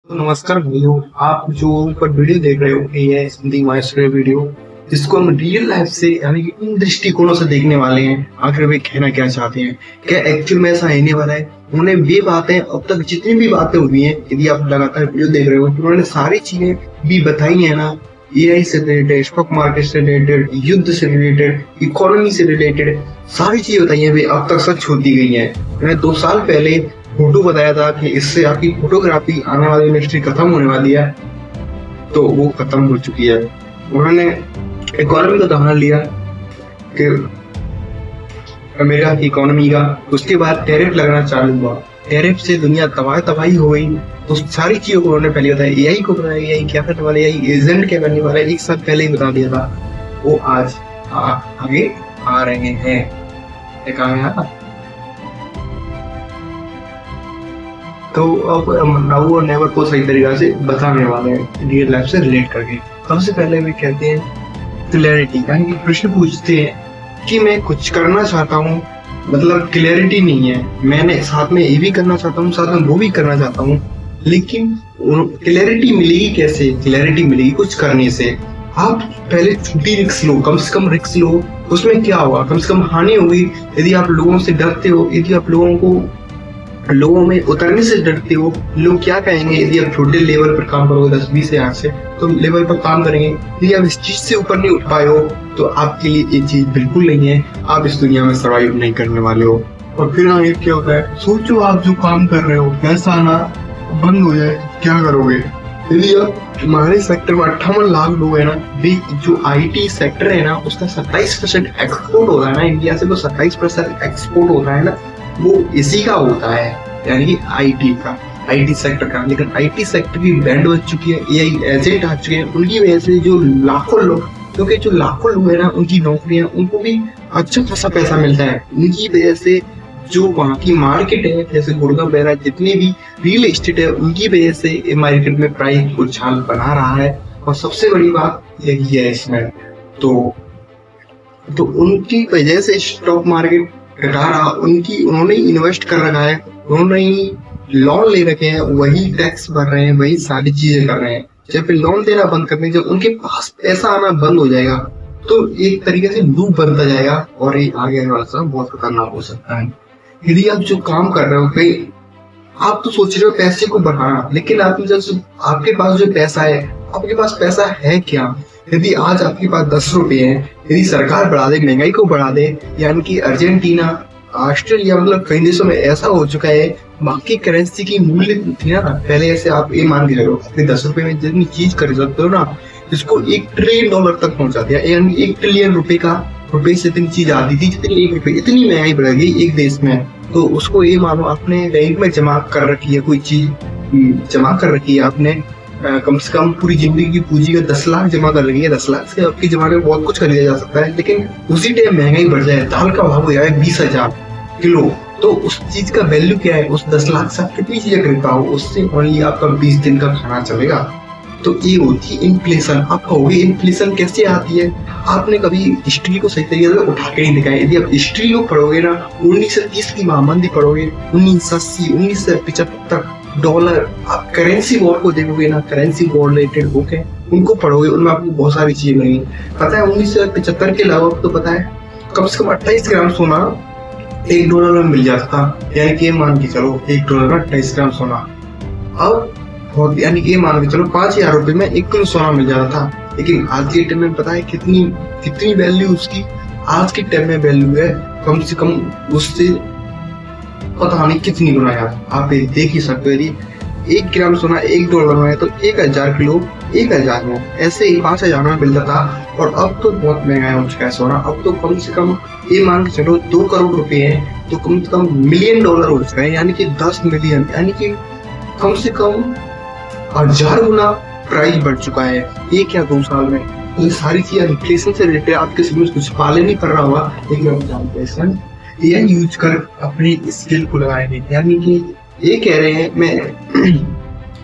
तो नमस्कार भाइयों, आप जो ऊपर वीडियो देख रहे हो ये है समथिंग मास्टर वीडियो, जिसको हम रियल लाइफ से यानी कि इन दृष्टिकोणों से देखने वाले हैं। आखिर वे कहना क्या चाहते हैं, क्या एक्चुअल में ऐसा होने वाला है। उन्होंने वे बातें अब तक जितनी भी बातें हुई हैं, यदि आप लगातार वीडियो देख रहे हो तो उन्होंने सारी चीजें भी बताई है ना। एआई से रिलेटेड, स्टॉक मार्केट से रिलेटेड, युद्ध से रिलेटेड, इकोनॉमी से रिलेटेड सारी चीजें बताई हैं, वे अब तक सच होती गई हैं। मैंने 2 साल पहले फोटो बताया था कि इससे आपकी फोटोग्राफी आने वाली इंडस्ट्री खत्म होने वाली है, तो वो खत्म हो चुकी है। उन्होंने इकोनॉमी का उदाहरण लिया कि अमेरिका की इकोनॉमी का, उसके बाद टैरिफ लगना चालू हुआ, टैरिफ से दुनिया तबाही हो गई। तो सारी चीजों को उन्होंने पहले बताया। एआई को बताया, एआई क्या करने वाला है, एआई एजेंट क्या करने वाला है, 1 साल पहले ही बता दिया था। वो आज आगे आ रहे हैं। तो अब नाउ और नेवर को सही तरीके से बताने वाले हैं रियल लाइफ से रिलेट करके। सबसे पहले वे कहते हैं क्लैरिटी, यानी कि प्रश्न पूछते हैं कि मैं कुछ करना चाहता हूँ, मतलब क्लैरिटी नहीं है। मैंने साथ में ये भी करना चाहता हूँ, साथ में वो भी करना चाहता हूँ, लेकिन क्लैरिटी मिलेगी कैसे? क्लैरिटी मिलेगी कुछ करने से। आप पहले छोटी रिस्क लो, कम से कम रिस्क लो। उसमें क्या होगा? कम से कम हानि होगी। यदि आप लोगों से डरते हो, यदि आप लोगों में उतरने से डरते हो, लोग क्या कहेंगे यदि आप छोटे लेवल पर काम करोगे, 10-20 हजार से तो लेवल पर काम करेंगे। यदि आप इस चीज से ऊपर नहीं उठ पाए हो तो आपके लिए ये चीज बिल्कुल नहीं है, आप इस दुनिया में सर्वाइव नहीं करने वाले हो। और फिर आगे क्या होता है, सोचो आप जो काम कर रहे हो पैसा आना बंद हो जाए, क्या करोगे? यदि आप हमारे सेक्टर में 58 लाख लोग है ना, जो आईटी सेक्टर है ना, उसका 27% एक्सपोर्ट होता है ना इंडिया से, तो 27% एक्सपोर्ट होता है ना, वो इसी का होता है, यानी कि आईटी सेक्टर का। लेकिन आईटी सेक्टर की बैंड बज चुकी है, एआई एजेंट आ चुके हैं, उनकी वजह से जो लाखों लोग है ना, उनकी नौकरियां, उनको भी अच्छा खासा पैसा मिलता है। उनकी वजह से जो वहाँ की मार्केट है, जैसे गुड़गांव वगैरह जितनी भी रियल एस्टेट है, उनकी वजह से मार्केट में प्राइस उछाल बना रहा है। और सबसे बड़ी बात यही है इसमें, तो उनकी वजह से स्टॉक मार्केट घटा रहा, उन्होंने इन्वेस्ट कर रखा है, उन्होंने ही लोन ले रखे हैं, वही टैक्स भर रहे हैं, वही सारी चीजें कर रहे हैं। जब लोन देना बंद कर देंगे, जब उनके पास पैसा आना बंद हो जाएगा, तो एक तरीके से लूप बनता जाएगा और ये आगे वाला समय बहुत खतरनाक हो सकता है। यदि आप जो काम कर रहे हो, कहीं आप तो सोच रहे हो पैसे को बढ़ाना, लेकिन आपके पास जो पैसा है, आपके पास पैसा है क्या? यदि आज आपके पास 10 रुपए है, यदि सरकार बढ़ा दे, महंगाई को बढ़ा दे, यानी कि अर्जेंटीना, ऑस्ट्रेलिया, मतलब कई देशों में ऐसा हो चुका है, बाकी करेंसी की मूल्य थी ना पहले, ऐसे आप ये मान के चलो, अपने 10 रुपए में जितनी चीज खरीद सकते हो ना, इसको $1 ट्रिलियन तक पहुंचा दिया। यानी 1 ट्रिलियन रुपए से इतनी चीज आती थी जितनी 1 रुपए, इतनी महंगाई बढ़ गई एक देश में। तो उसको ये मानो आपने बैंक में जमा कर रखी है, कोई चीज जमा कर रखी है आपने, कम से कम पूरी जिंदगी की पूंजी का 10 लाख जमा कर रखी है। 10 लाख से आपके जमाने में बहुत कुछ खरीदा जा सकता है, लेकिन उसी टाइम महंगाई बढ़ जाए, दाल का भाव हो जाए 20,000 किलो, तो उस चीज का वैल्यू क्या है? उस 10 लाख से आप कितनी चीजें खरीद पाओ? उससे ओनली आपका 20 दिन का खाना चलेगा। तो ये होती है इन्फ्लेशन। आप कहोगे इन्फ्लेशन कैसे आती है? आपने कभी हिस्ट्री को सही तरीके से उठा के नहीं देखा है। यदि आप हिस्ट्री को पढ़ोगे ना, 1930 की महामंदी पढ़ोगे, 1980, 1975 डॉलर, आप करेंसी वॉर को देखोगे ना, करेंसी वॉर रिलेटेड बुक है, उनको पढ़ोगे, उनमें आपको बहुत सारी चीजें मिलेंगी। पता है 1975 के अलावा आपको पता है कम से कम 28 ग्राम सोना $1 में मिल जाता था, यानी कि मान के चलो $1 में 28 ग्राम सोना। अब बहुत, यानी कि मान के चलो 5,000 रुपए में 1 किलो सोना मिल जाता था। लेकिन आज के टाइम में पता है कितनी वैल्यू उसकी? आज के टाइम में वैल्यू है कम से कम उससे पता नहीं कितनी गुना यार। आप ये देख ही सकते हो, यदि 1 ग्राम सोना $1 में है तो 1000 किलो 1000 में, ऐसे ही 5,000 में मिलता था। और अब तो बहुत महंगा हो चुका है सोना। अब तो कम से कम ये मान के चलो 2 करोड़ रुपए है, तो कम से कम $1 मिलियन हो चुका है, यानी कि 10 मिलियन, यानी कि कम से कम 1000 गुना प्राइस बढ़ चुका है। ये क्या 2 साल में? तो ये सारी चीजें इन्फ्लेशन से रिलेटेड, आपके समझ कुछ पाले नहीं कर रहा होगा, लेकिन आप जानते हैं ये यूज कर अपनी स्किल को लगाएंगे। यानी कि ये कह रहे हैं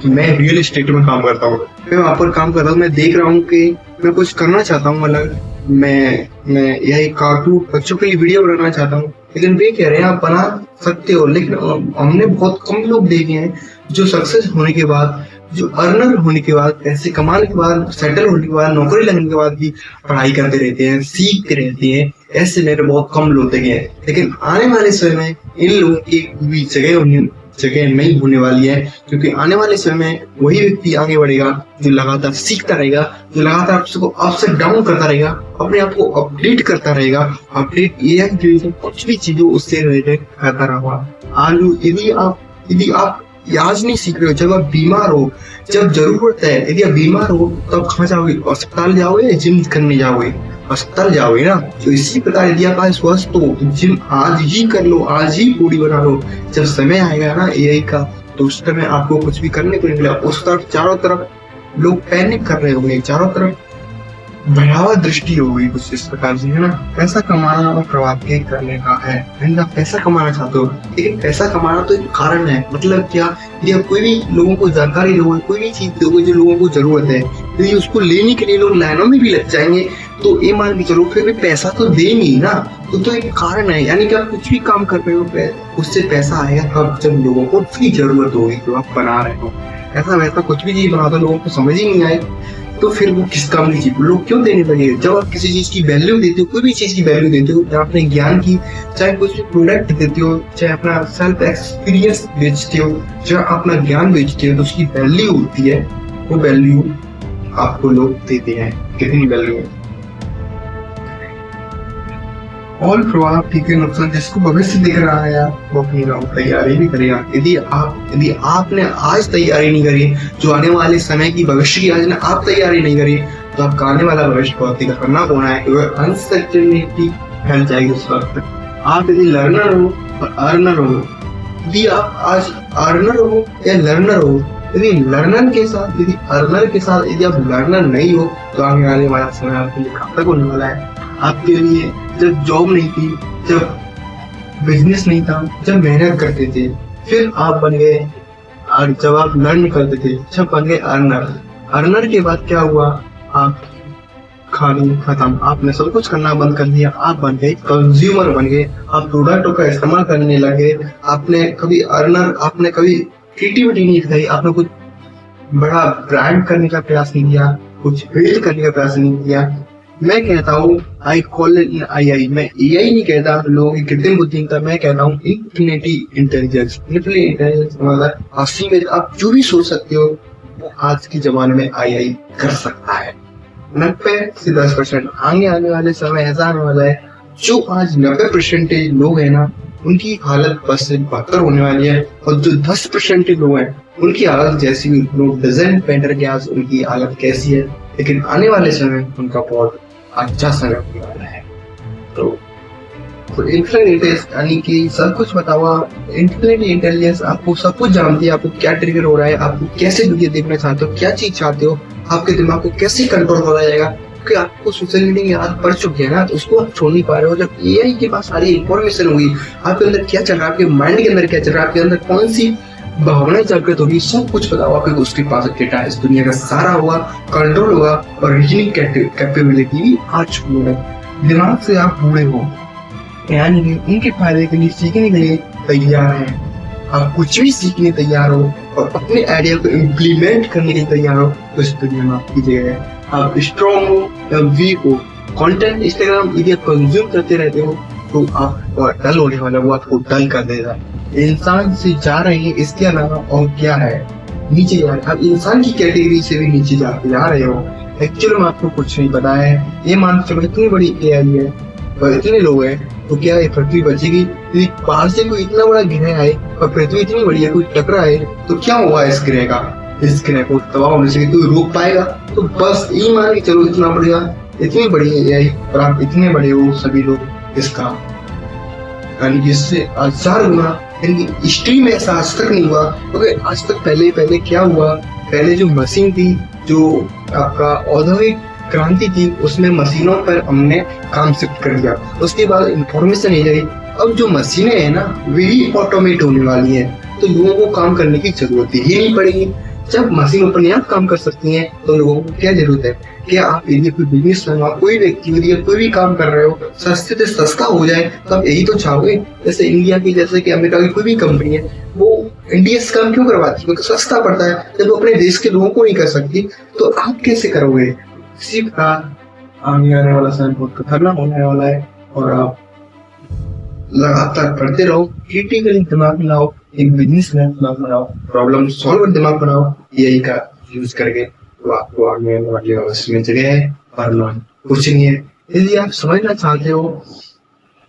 मैं रियल एस्टेट में काम करता हूँ, मैं वहां पर काम कर रहा हूँ, मैं देख रहा हूँ कि मैं कुछ करना चाहता हूँ, मतलब मैं यही कार्टून बच्चों के लिए वीडियो बनाना चाहता हूँ, लेकिन वे कह रहे हैं आप बना सकते हो। लेकिन हमने बहुत कम लोग देखे हैं जो सक्सेस होने के बाद जो अर्नर होने के बाद, पैसे कमाने के बाद, सेटल होने के बाद, नौकरी लगने के बाद भी पढ़ाई करते रहते हैं, सीखते रहते हैं, ऐसे मेरे बहुत कम लोग देखे हैं। लेकिन आने वाले समय में इन लोगों की भी जगह नहीं होने वाली है, क्योंकि आने वाले समय में वही व्यक्ति आगे बढ़ेगा जो लगातार सीखता रहेगा, जो लगातार उसको अप से डाउन करता रहेगा, अपने आप को अपडेट करता रहेगा, अपडेट एआई कुछ भी चीजों उससे रिलेटेड करता रहेगा। यदि आप आज नहीं सीख रहे हो, जब आप बीमार हो, जब जरूरत है, यदि आप बीमार हो तब कहाँ जाओगे? अस्पताल जाओगे या जिम करने जाओगे? अस्पताल जाओगे ना। तो इसी प्रकार यदि आप आज स्वस्थ हो तो जिम आज ही कर लो, आज ही बॉडी बना लो। जब समय आएगा ना एआई का, तो उस समय आपको कुछ भी करने को नहीं मिला। उस तरफ चारों तरफ लोग पैनिक कर रहे होंगे, चारों तरफ बढ़ावा दृष्टि हो गई कुछ इस प्रकार से, है ना। पैसा कमाना और प्रभावित करने का है। आप पैसा कमाना चाहते हो, लेकिन पैसा कमाना तो एक कारण है। मतलब क्या? यदि आप कोई भी लोगों को जानकारी दोगे, कोई भी चीज दोगे जो लोगों को जरूरत है, यदि उसको लेने के लिए लोग लाइनों में भी लग जाएंगे, तो ये मान के चलो फिर भी पैसा तो देंगे ही ना। तो एक कारण है, यानी कि आप कुछ भी काम कर रहे हो उससे पैसा आएगा तब जब लोगों को उसकी जरूरत होगी जो आप बना रहे हो। ऐसा वैसा कुछ भी चीज बना दो, लोगों को समझ ही नहीं आए तो फिर वो किस काम की चीज लोग क्यों देने लगे? जब आप किसी चीज की वैल्यू देते हो, कोई भी चीज की वैल्यू देते हो, चाहे अपने ज्ञान की, चाहे कुछ भी प्रोडक्ट देते हो, चाहे अपना सेल्फ एक्सपीरियंस बेचते हो, चाहे अपना ज्ञान बेचते हो, तो उसकी वैल्यू होती है। वो वैल्यू आपको लोग देते हैं। कितनी वैल्यू है? और प्रभाव ठीक है, नुकसान जिसको भविष्य दिख रहा है वो अपनी तैयारी भी करेगा। यदि आपने आज तैयारी नहीं करी, जो आने वाले समय की भविष्य की आज ने आप तैयारी नहीं करी, तो आपका आने वाला भविष्य बहुत ही खतरनाक होना है। अनसर्टेनिटी फैल जाएगी उस वक्त। आप यदि लर्नर हो और अर्नर हो, यदि आप आज अर्नर हो या लर्नर हो, यदि लर्नर के साथ यदि अर्नर के साथ यदि आप लर्नर नहीं हो, तो आने वाला समय आपके लिए घातक होने वाला है। आपके लिए जब जॉब नहीं थी, जब बिजनेस नहीं था, जब मेहनत करते थे, फिर आप बन गए, और जब आप लर्न करते थे जब बन गए अर्नर। अर्नर के बाद क्या हुआ? आप खाली खत्म, आपने सब कुछ करना बंद कर दिया, आप बन गए कंज्यूमर बन गए, आप प्रोडक्टों का इस्तेमाल करने लगे। आपने कभी क्रिएटिविटी नहीं दिखाई, आपने कुछ बड़ा ब्रांड करने का प्रयास नहीं किया, कुछ बिल्ड करने का प्रयास नहीं किया। मैं कहता हूँ आई कॉल इट आई, मैं एआई नहीं कहता लोगों की कृत्रिम बुद्धिमत्ता, मैं कहता हूँ इन्फिनिटी इंटेलिजेंस। मतलब असीमित आप जो भी सोच सकते हो वो आज के जमाने में आई कर सकता है। 90 से 10% आने वाले समय ऐसा आने वाला है, जो आज 90% लोग है ना, उनकी हालत 10 से 72 होने वाली है, और जो 10% लोग हैं उनकी हालत जैसी भी, डजंट मैटर कि आज उनकी हालत कैसी है, लेकिन आने वाले समय उनका बहुत अच्छा समय होने वाला है। तो इंटेलिजेंस यानी कि सब कुछ बता हुआ। इंटेलिजेंस आपको सब कुछ जानती है, आपको क्या ट्रिगर हो रहा है, आपको कैसे दुनिया देखना चाहते हो, क्या चीज चाहते हो, आपके दिमाग को कैसे कंट्रोल हो जाएगा, क्योंकि आपको सोशल मीडिया की आदत पड़ चुकी है ना, तो उसको आप छोड़ नहीं पा रहे हो। जब एआई के पास सारी इंफॉर्मेशन होगी, आपके अंदर क्या चल रहा है, आपके माइंड के अंदर क्या चल रहा है, आपके अंदर कौन सी भावनाएं जागृत होगी, सब कुछ पता होगा, फिर उसके पास डेटा इस दुनिया का सारा होगा, कंट्रोल होगा, और रीजनिंग कैपेबिलिटी भी आ चुकी है। दिमाग से आप बूढ़े हो, यानी कि उनके फायदे के लिए सीखने के लिए तैयार हैं। आप कुछ भी सीखने तैयार हो और अपने आइडिया को इम्प्लीमेंट करने के लिए तैयार हो, तो इस दुनिया में आपकी जगह है। आप स्ट्रॉन्ग हो या वीक हो, कंटेंट इंस्टाग्राम यदि आप कंज्यूम करते रहते हो, तो आप डल होने वाला, वो आपको डल कर देगा। इंसान से जा रहे हैं, इसके अलावा और क्या है? नीचे जा रहे हैं। आप इंसान की कैटेगरी से भी नीचे जा रहे हो। एक्चुअली में आपको कुछ नहीं पता है। ये मान चलो इतनी बड़ी एआई है और इतने लोग हैं, तो क्या ये पृथ्वी बचेगी? यदि बाहर से कोई इतना बड़ा ग्रह आए और पृथ्वी इतनी बड़ी है, कोई टकराए, तो क्या हुआ इस ग्रह का? इस ग्रह को तबाह होने से कोई रोक पाएगा? तो बस ये मान के चलो इतना बढ़िया, इतनी बड़ी एआई और आप इतने बड़े हो सभी लोग, इसका यानी इससे 1000 गुना हिस्ट्री में ऐसा आज तक नहीं हुआ। क्योंकि आज तक पहले क्या हुआ? पहले जो मशीन थी, जो आपका औद्योगिक क्रांति थी, उसमें मशीनों पर हमने काम शिफ्ट कर दिया। उसके बाद इंफॉर्मेशन नहीं जाएगी। अब जो मशीनें हैं ना, वही ऑटोमेट होने वाली है, तो लोगों को काम करने की जरूरत ही नहीं पड़ेगी। जब मशीन अपने आप काम कर सकती हैं, तो लोगों को क्या जरूरत है? क्या आप यदि कोई बिजनेस करना, कोई व्यक्ति यदि कोई भी काम कर रहे हो, सस्ते से सस्ता हो जाए, तो आप यही तो चाहोगे। जैसे इंडिया की, जैसे कि अमेरिका की कोई भी कंपनी है, वो इंडिया से काम क्यों करवाती है? क्योंकि सस्ता पड़ता है। जब वो अपने देश के लोगों को नहीं कर सकती तो आप कैसे करोगे? इसी प्रकार आने वाला समय बहुत खतरनाक होने वाला है और आप लगातार पढ़ते रहो, क्रिटिकली दिमाग में लाओ, एक बिजनेस मैन दिमाग बनाओ, प्रॉब्लम सॉल्वर दिमाग बनाओ, यही का यूज करके तो आपको आगे वाले उसमें जगह है, वरना कुछ नहीं है। यदि आप समझना चाहते हो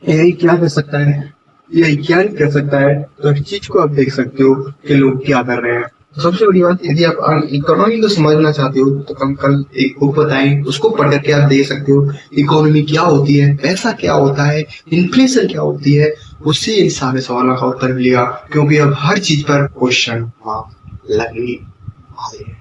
यही क्या कर सकता है, यही क्या नहीं कर सकता है, तो हर चीज को आप देख सकते हो कि लोग क्या कर रहे हैं। सबसे बड़ी बात, यदि आप इकोनॉमी को समझना चाहते हो तो हम कल एक बुक बताएं, उसको पढ़ करके आप देख सकते हो इकोनॉमी क्या होती है, पैसा क्या होता है, इन्फ्लेशन क्या होती है, उससे इन सारे सवालों का उत्तर मिलेगा। क्योंकि अब हर चीज पर क्वेश्चन मार्क लगने वाले हैं।